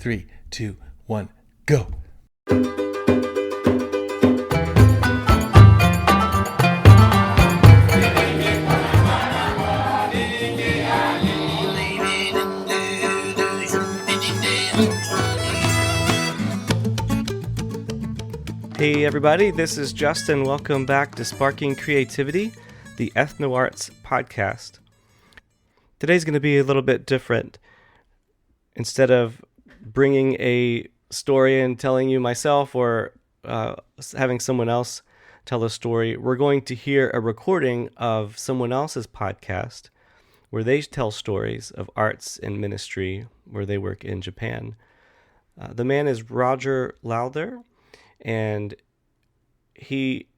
3, 2, 1, go. Hey everybody, this is Justin. Welcome back to Sparking Creativity, the Ethno Arts podcast. Today's going to be a little bit different. Instead of bringing a story and telling you myself or having someone else tell a story, we're going to hear a recording of someone else's podcast where they tell stories of arts and ministry where they work in Japan. The man is Lowther, and he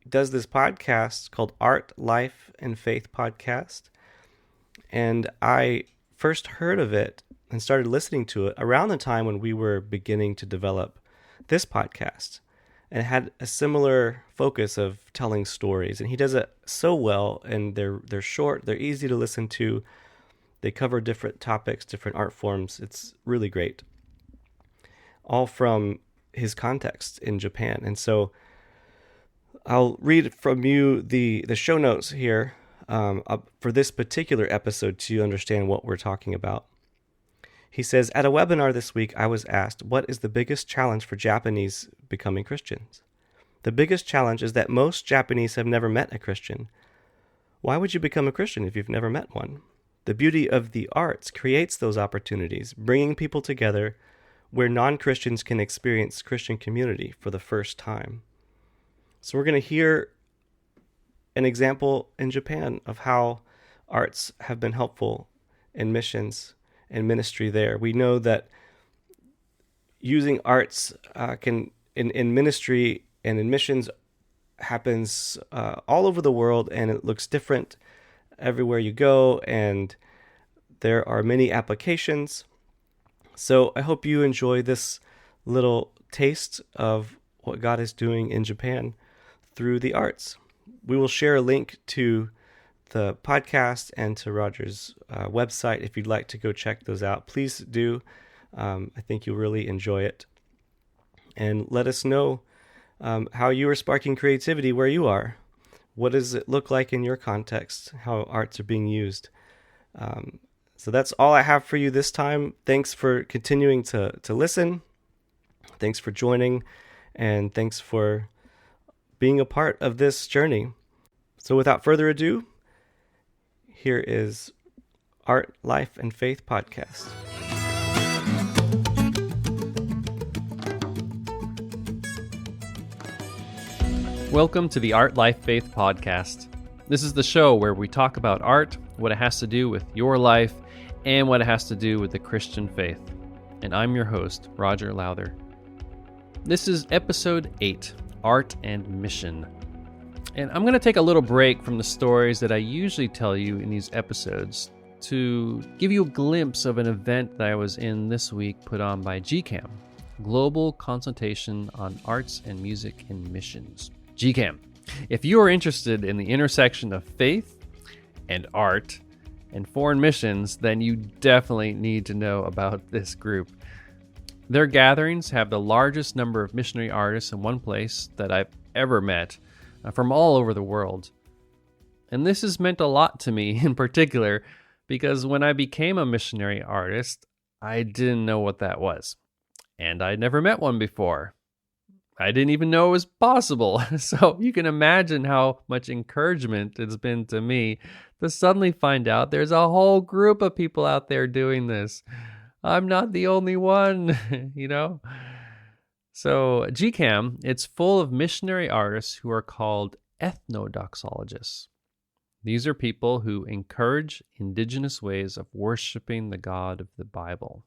does this podcast called Art, Life, and Faith Podcast. And I first heard of it and started listening to it around the time when we were beginning to develop this podcast. And it had a similar focus of telling stories. And he does it so well, and they're short, they're easy to listen to. They cover different topics, different art forms. It's really great. All from his context in Japan. And so I'll read from you the show notes here for this particular episode to understand what we're talking about. He says, at a webinar this week, I was asked, what is the biggest challenge for Japanese becoming Christians? The biggest challenge is that most Japanese have never met a Christian. Why would you become a Christian if you've never met one? The beauty of the arts creates those opportunities, bringing people together where non-Christians can experience Christian community for the first time. So we're going to hear an example in Japan of how arts have been helpful in missions and ministry there. We know that using arts can in ministry and in missions happens all over the world, and it looks different everywhere you go, and there are many applications. So I hope you enjoy this little taste of what God is doing in Japan through the arts. We will share a link to the podcast and to Roger's website if you'd like to go check those out. Please do. I think you'll really enjoy it. And let us know how you are sparking creativity where you are. What does it look like in your context? How arts are being used? So that's all I have for you this time. Thanks for continuing to listen. Thanks for joining. And thanks for being a part of this journey. So without further ado, here is Art, Life, and Faith Podcast. Welcome to the Art, Life, Faith Podcast. This is the show where we talk about art, what it has to do with your life, and what it has to do with the Christian faith. And I'm your host, Roger Lowther. This is episode 8, Art and Mission. And I'm going to take a little break from the stories that I usually tell you in these episodes to give you a glimpse of an event that I was in this week put on by GCAM, Global Consultation on Arts and Music and Missions. GCAM. If you are interested in the intersection of faith and art and foreign missions, then you definitely need to know about this group. Their gatherings have the largest number of missionary artists in one place that I've ever met from all over the world. And this has meant a lot to me in particular because when I became a missionary artist, I didn't know what that was. And I'd never met one before. I didn't even know it was possible. So you can imagine how much encouragement it's been to me to suddenly find out there's a whole group of people out there doing this. I'm not the only one, you know? So GCAM, it's full of missionary artists who are called ethnodoxologists. These are people who encourage indigenous ways of worshiping the God of the Bible.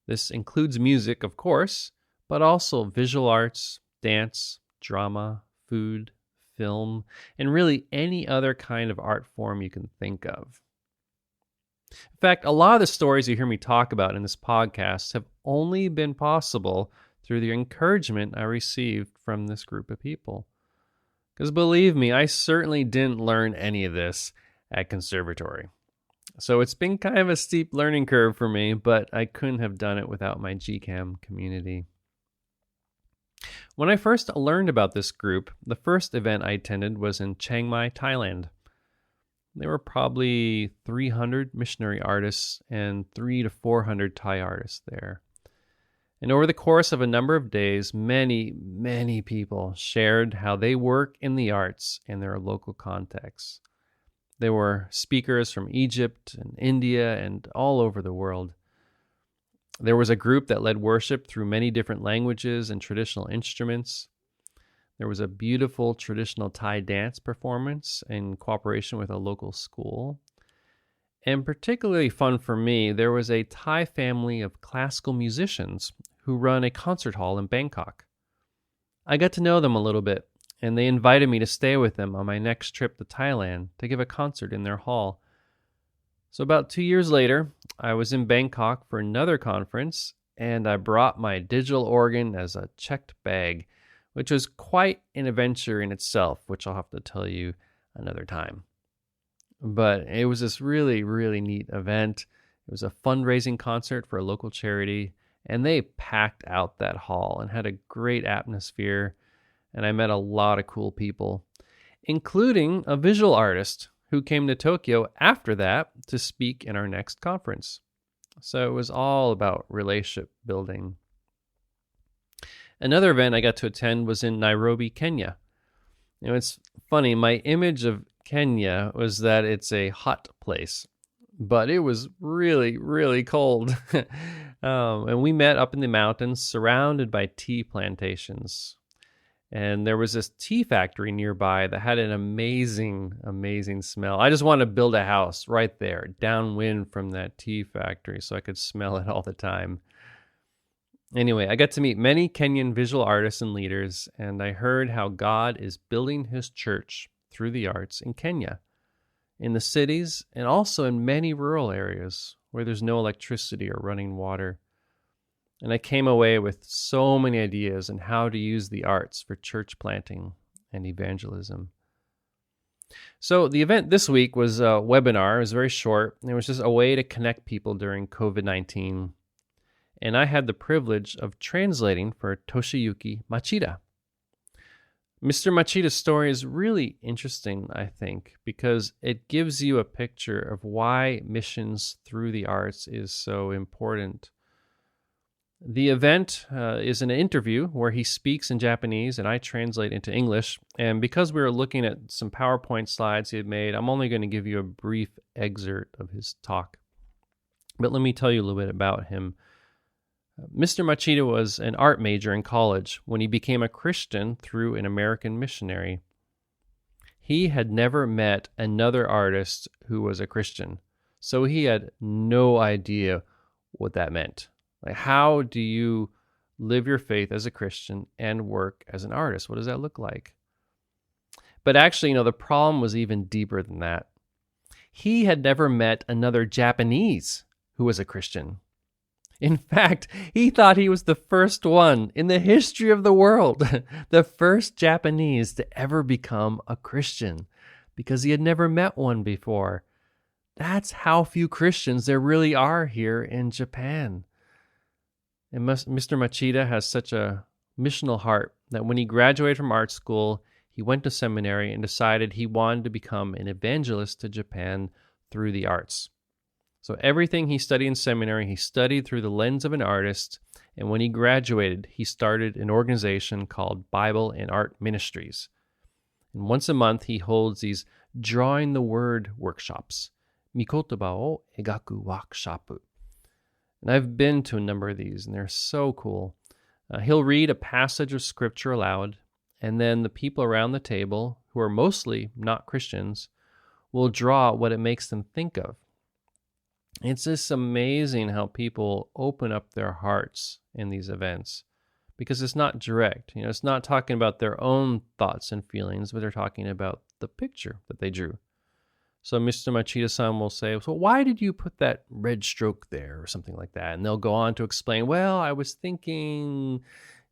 This includes music, of course, but also visual arts, dance, drama, food, film, and really any other kind of art form you can think of. In fact, a lot of the stories you hear me talk about in this podcast have only been possible through the encouragement I received from this group of people. Because believe me, I certainly didn't learn any of this at conservatory. So it's been kind of a steep learning curve for me, but I couldn't have done it without my GCAM community. When I first learned about this group, the first event I attended was in Chiang Mai, Thailand. There were probably 300 missionary artists and 300 to 400 Thai artists there. And over the course of a number of days, many, many people shared how they work in the arts in their local contexts. There were speakers from Egypt and India and all over the world. There was a group that led worship through many different languages and traditional instruments. There was a beautiful traditional Thai dance performance in cooperation with a local school. And particularly fun for me, there was a Thai family of classical musicians who run a concert hall in Bangkok. I got to know them a little bit, and they invited me to stay with them on my next trip to Thailand to give a concert in their hall. So about 2 years later, I was in Bangkok for another conference, and I brought my digital organ as a checked bag, which was quite an adventure in itself, which I'll have to tell you another time. But it was this really, really neat event. It was a fundraising concert for a local charity, and they packed out that hall and had a great atmosphere. And I met a lot of cool people, including a visual artist who came to Tokyo after that to speak in our next conference. So it was all about relationship building. Another event I got to attend was in Nairobi, Kenya. It's funny, my image of Kenya was that it's a hot place, but it was really, really cold. And we met up in the mountains surrounded by tea plantations. And there was this tea factory nearby that had an amazing, amazing smell. I just wanted to build a house right there, downwind from that tea factory, so I could smell it all the time. Anyway, I got to meet many Kenyan visual artists and leaders, and I heard how God is building his church through the arts in Kenya, in the cities, and also in many rural areas where there's no electricity or running water. And I came away with so many ideas on how to use the arts for church planting and evangelism. So the event this week was a webinar. It was very short. It was just a way to connect people during COVID-19. And I had the privilege of translating for Toshiyuki Machida. Mr. Machida's story is really interesting, I think, because it gives you a picture of why missions through the arts is so important. The event is an interview where he speaks in Japanese and I translate into English. And because we were looking at some PowerPoint slides he had made, I'm only going to give you a brief excerpt of his talk. But let me tell you a little bit about him. Mr. Machida was an art major in college when he became a Christian through an American missionary. He had never met another artist who was a Christian, so he had no idea what that meant. Like, how do you live your faith as a Christian and work as an artist? What does that look like? But actually, the problem was even deeper than that. He had never met another Japanese who was a Christian. In fact, he thought he was the first one in the history of the world, the first Japanese to ever become a Christian, because he had never met one before. That's how few Christians there really are here in Japan. And Mr. Machida has such a missional heart that when he graduated from art school, he went to seminary and decided he wanted to become an evangelist to Japan through the arts. So everything he studied in seminary, he studied through the lens of an artist. And when he graduated, he started an organization called Bible and Art Ministries. And once a month, he holds these drawing the word workshops, Mikotoba o egaku workshopu. And I've been to a number of these, and they're so cool. He'll read a passage of scripture aloud, and then the people around the table, who are mostly not Christians, will draw what it makes them think of. It's just amazing how people open up their hearts in these events, because it's not direct. It's not talking about their own thoughts and feelings, but they're talking about the picture that they drew. So Mr. Machida-san will say, so why did you put that red stroke there or something like that? And they'll go on to explain, well, I was thinking,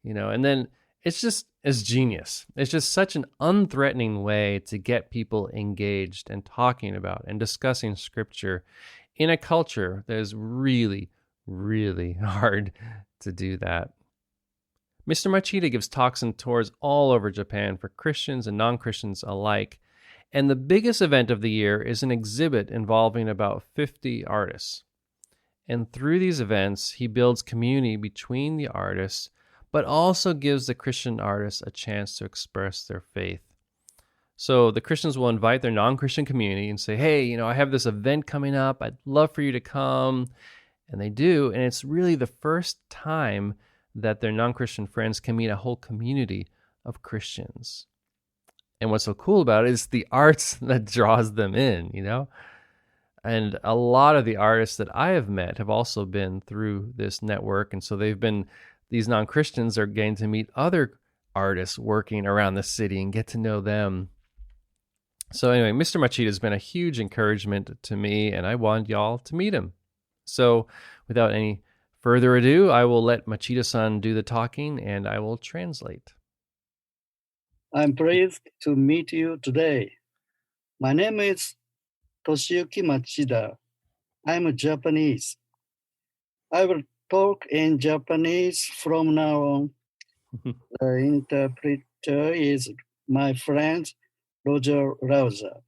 and then it's genius. It's just such an unthreatening way to get people engaged and talking about and discussing scripture in a culture that is really, really hard to do that. Mr. Machida gives talks and tours all over Japan for Christians and non-Christians alike. And the biggest event of the year is an exhibit involving about 50 artists. And through these events, he builds community between the artists, but also gives the Christian artists a chance to express their faith. So the Christians will invite their non-Christian community and say, hey, I have this event coming up. I'd love for you to come. And they do. And it's really the first time that their non-Christian friends can meet a whole community of Christians. And what's so cool about it is the arts that draws them in, And a lot of the artists that I have met have also been through this network. And so these non-Christians are getting to meet other artists working around the city and get to know them. So anyway, Mr. Machida has been a huge encouragement to me, and I want y'all to meet him. So without any further ado, I will let Machida-san do the talking, and I will translate. I'm pleased to meet you today. My name is Toshiyuki Machida. I'm Japanese. I will talk in Japanese from now on. The interpreter is my friend, Roger Lowther.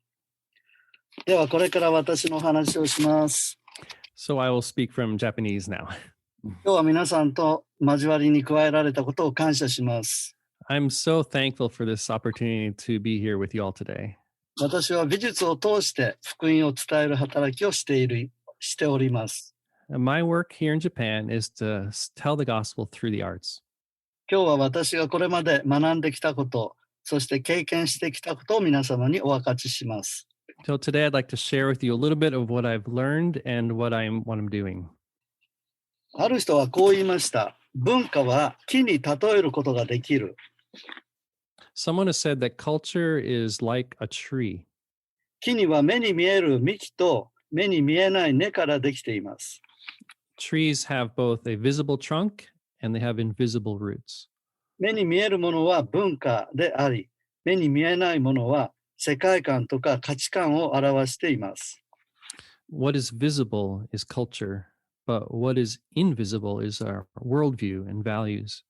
ではこれから私の話をします。So I will speak from Japanese now. 今日は皆さんと交わりに加えられたことを感謝します。I'm so thankful for this opportunity to be here with you all today. 私は美術を通して福音を伝える働きをしております。My work here in Japan is to tell the gospel through the arts. 今日は私がこれまで学んできたこと、そして経験してきたことを皆様にお分かちします。So today I'd like to share with you a little bit of what I've learned and what I'm doing. ある人はこう言いました。文化は木に例えることができる。Someone has said that culture is like a tree. 木には目に見える幹と目に見えない根からできています。Trees have both a visible trunk and they have invisible roots. 目に見えるものは文化であり、目に見えないものは世界観とか価値観を表しています。What is visible is culture, but what is invisible is our worldview and values.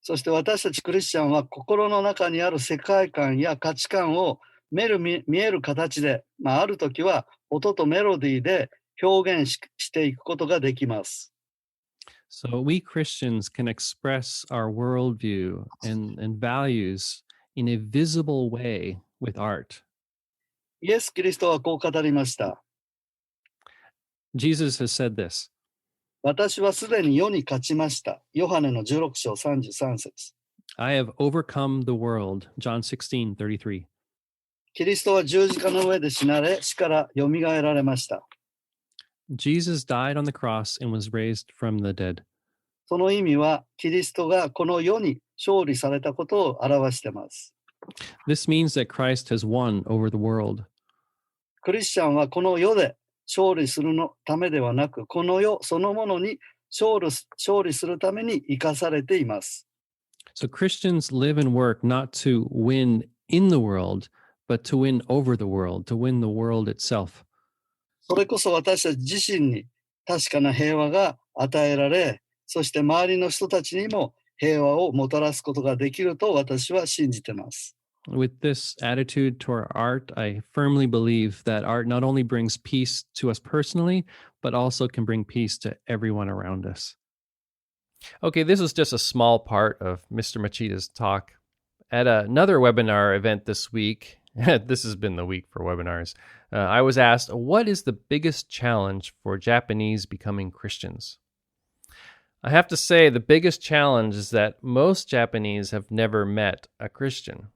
そして私たちクリスチャンは心の中にある世界観や価値観を見える形で、あるときは音とメロディーで表現していくことができます。So we Christians can express our worldview and values in a visible way with art. イエス・キリストはこう語りました。Jesus has said this. 私はすでに世に勝ちました。ヨハネの16章33節。I have overcome the world. John 16:33. キリストは十字架の上で死なれ、死からよみがえられました。Jesus died on the cross and was raised from the dead. その意味は、キリストがこの世に勝利されたことを表しています。This means that Christ has won over the world. クリスチャンはこの世で勝利するためではなく、この世そのものに勝利するために生かされています。So Christians live and work not to win in the world, but to win over the world, to win the world itself. それこそ私たち自身に確かな平和が与えられ、そして周りの人たちにも平和をもたらすことができると私は信じています。With this attitude toward art, I firmly believe that art not only brings peace to us personally, but also can bring peace to everyone around us. Okay, this was just a small part of Mr. Machida's talk. At another webinar event this week, this has been the week for webinars, I was asked, what is the biggest challenge for Japanese becoming Christians? I have to say the biggest challenge is that most Japanese have never met a Christian.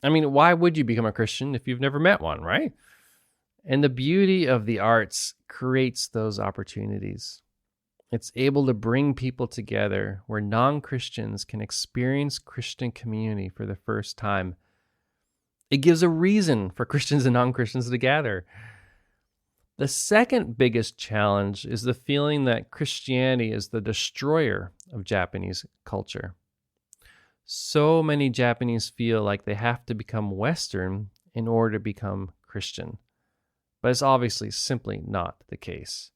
I mean, why would you become a Christian if you've never met one, right? And the beauty of the arts creates those opportunities. It's able to bring people together where non-Christians can experience Christian community for the first time. It gives a reason for Christians and non-Christians to gather. The second biggest challenge is the feeling that Christianity is the destroyer of Japanese culture. So many Japanese feel like they have to become Western in order to become Christian. But it's obviously simply not the case.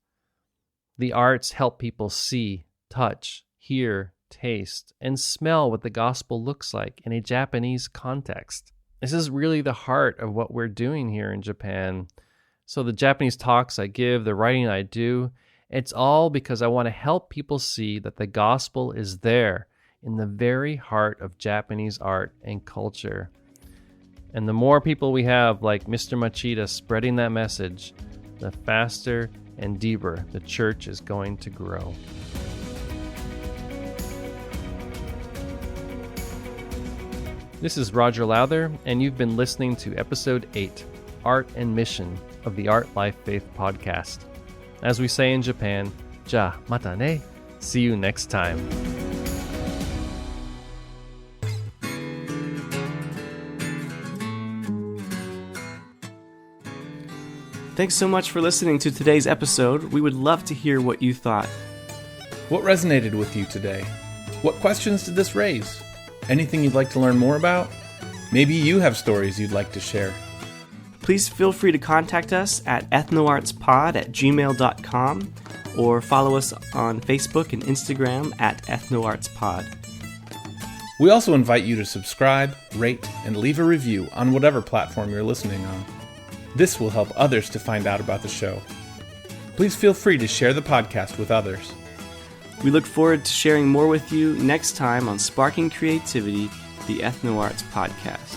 The arts help people see, touch, hear, taste, and smell what the gospel looks like in a Japanese context. This is really the heart of what we're doing here in Japan. So the Japanese talks I give, the writing I do, it's all because I want to help people see that the gospel is there in the very heart of Japanese art and culture. And the more people we have like Mr. Machida spreading that message, the faster and deeper the church is going to grow. This is Roger Lowther, and you've been listening to Episode 8, Art and Mission of the Art Life Faith Podcast. As we say in Japan, ja mata ne. See you next time. Thanks so much for listening to today's episode. We would love to hear what you thought. What resonated with you today? What questions did this raise? Anything you'd like to learn more about? Maybe you have stories you'd like to share. Please feel free to contact us at ethnoartspod@gmail.com or follow us on Facebook and Instagram at ethnoartspod. We also invite you to subscribe, rate, and leave a review on whatever platform you're listening on. This will help others to find out about the show. Please feel free to share the podcast with others. We look forward to sharing more with you next time on Sparking Creativity, the Ethno Arts Podcast.